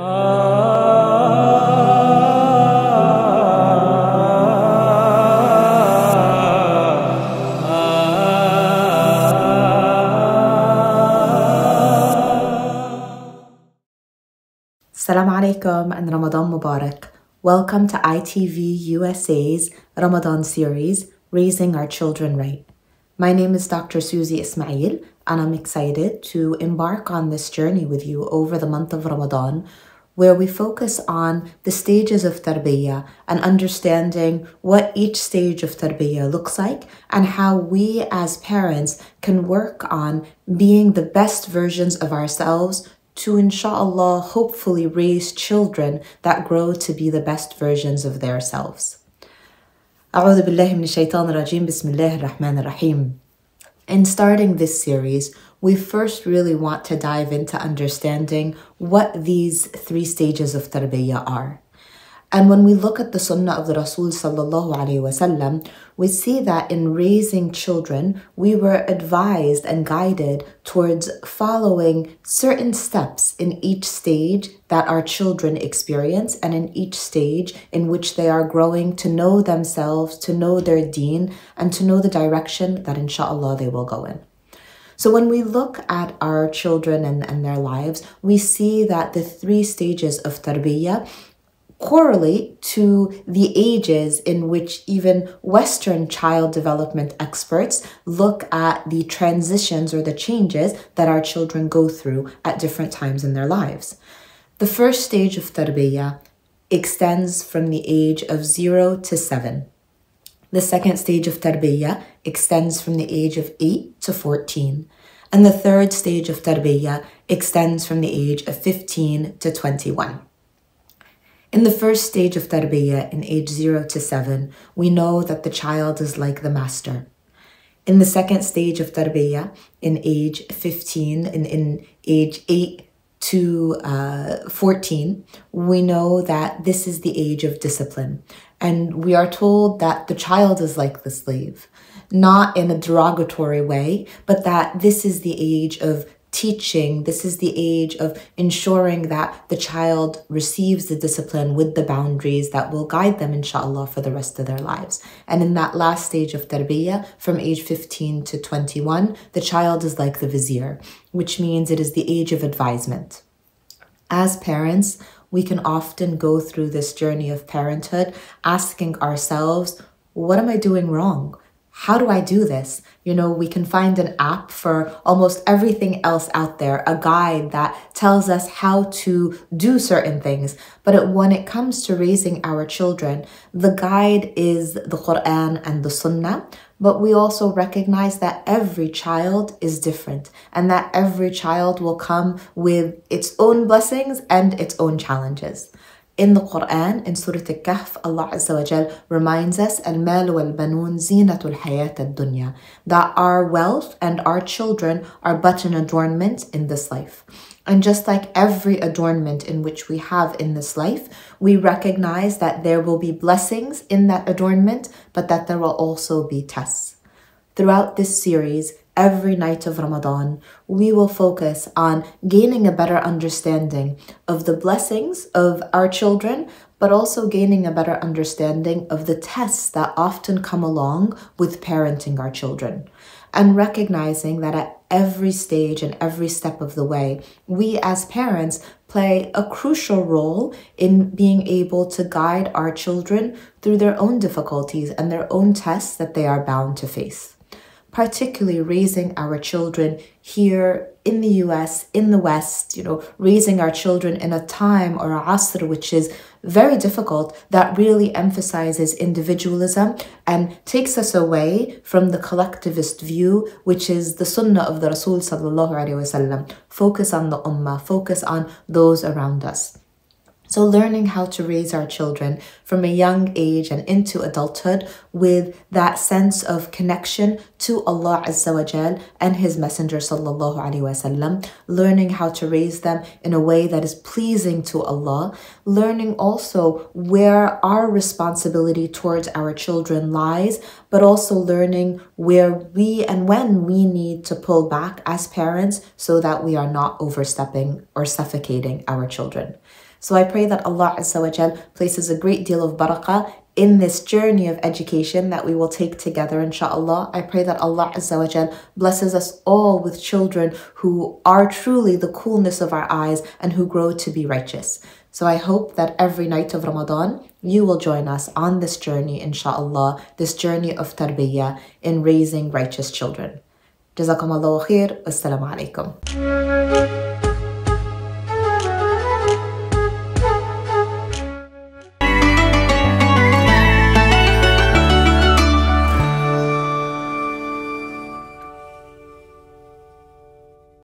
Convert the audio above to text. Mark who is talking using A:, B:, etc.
A: Assalamu alaikum and Ramadan Mubarak. Welcome to iTVusa's Ramadan series, Raising Our Children Right. My name is Dr. Suzy Ismail, and I'm excited to embark on this journey with you over the month of Ramadan, where we focus on the stages of Tarbiyah and understanding what each stage of Tarbiyah looks like and how we as parents can work on being the best versions of ourselves to, inshallah, hopefully raise children that grow to be the best versions of themselves. أعوذ بالله من الشيطان الرجيم بسم الله الرحمن الرحيم. In starting this series, we first really want to dive into understanding what these three stages of tarbiyah are. And when we look at the sunnah of the Rasul sallallahu alaihi wasallam, we see that in raising children, we were advised and guided towards following certain steps in each stage that our children experience and in each stage in which they are growing to know themselves, to know their deen, and to know the direction that inshallah they will go in. So when we look at our children and their lives, we see that the three stages of tarbiyah correlate to the ages in which even Western child development experts look at the transitions or the changes that our children go through at different times in their lives. The first stage of tarbiyah extends from the age of 0 to 7. The second stage of tarbiyah extends from the age of 8 to 14. And the third stage of tarbiyah extends from the age of 15 to 21. In the first stage of tarbiyah, in age 0 to 7, we know that the child is like the master. In the second stage of tarbiyah, in age 15, in age 8 to 14, we know that this is the age of discipline. And we are told that the child is like the slave, not in a derogatory way, but that this is the age of teaching, this is the age of ensuring that the child receives the discipline with the boundaries that will guide them, inshallah, for the rest of their lives. And in that last stage of tarbiyah, from age 15 to 21, the child is like the vizier, which means it is the age of advisement. As parents, we can often go through this journey of parenthood asking ourselves, what am I doing wrong? How do I do this? You know, we can find an app for almost everything else out there, a guide that tells us how to do certain things. But when it comes to raising our children, the guide is the Quran and the Sunnah. But we also recognize that every child is different and that every child will come with its own blessings and its own challenges. In the Quran, in Surah Al-Kahf, Allah Azza wa Jal reminds us, Al-mal wal-banun zinatul hayat ad-dunya, that our wealth and our children are but an adornment in this life. And just like every adornment in which we have in this life, we recognize that there will be blessings in that adornment, but that there will also be tests. Throughout this series, every night of Ramadan, we will focus on gaining a better understanding of the blessings of our children, but also gaining a better understanding of the tests that often come along with parenting our children. And recognizing that at every stage and every step of the way, we as parents play a crucial role in being able to guide our children through their own difficulties and their own tests that they are bound to face. Particularly raising our children here in the US, in the West, raising our children in a time or a asr which is very difficult, that really emphasizes individualism and takes us away from the collectivist view, which is the sunnah of the Rasul sallallahu alaihi wasallam. Focus on the ummah, focus on those around us. So learning how to raise our children from a young age and into adulthood with that sense of connection to Allah Azza wa Jal and His Messenger Sallallahu Alaihi Wasallam, learning how to raise them in a way that is pleasing to Allah, learning also where our responsibility towards our children lies, but also learning where we and when we need to pull back as parents so that we are not overstepping or suffocating our children. So I pray that Allah Azza wa Jal places a great deal of barakah in this journey of education that we will take together, inshallah. I pray that Allah Azza wa Jal blesses us all with children who are truly the coolness of our eyes and who grow to be righteous. So I hope that every night of Ramadan, you will join us on this journey, inshallah, this journey of tarbiyah in raising righteous children. Jazakum Allahu khair. Assalamu alaikum.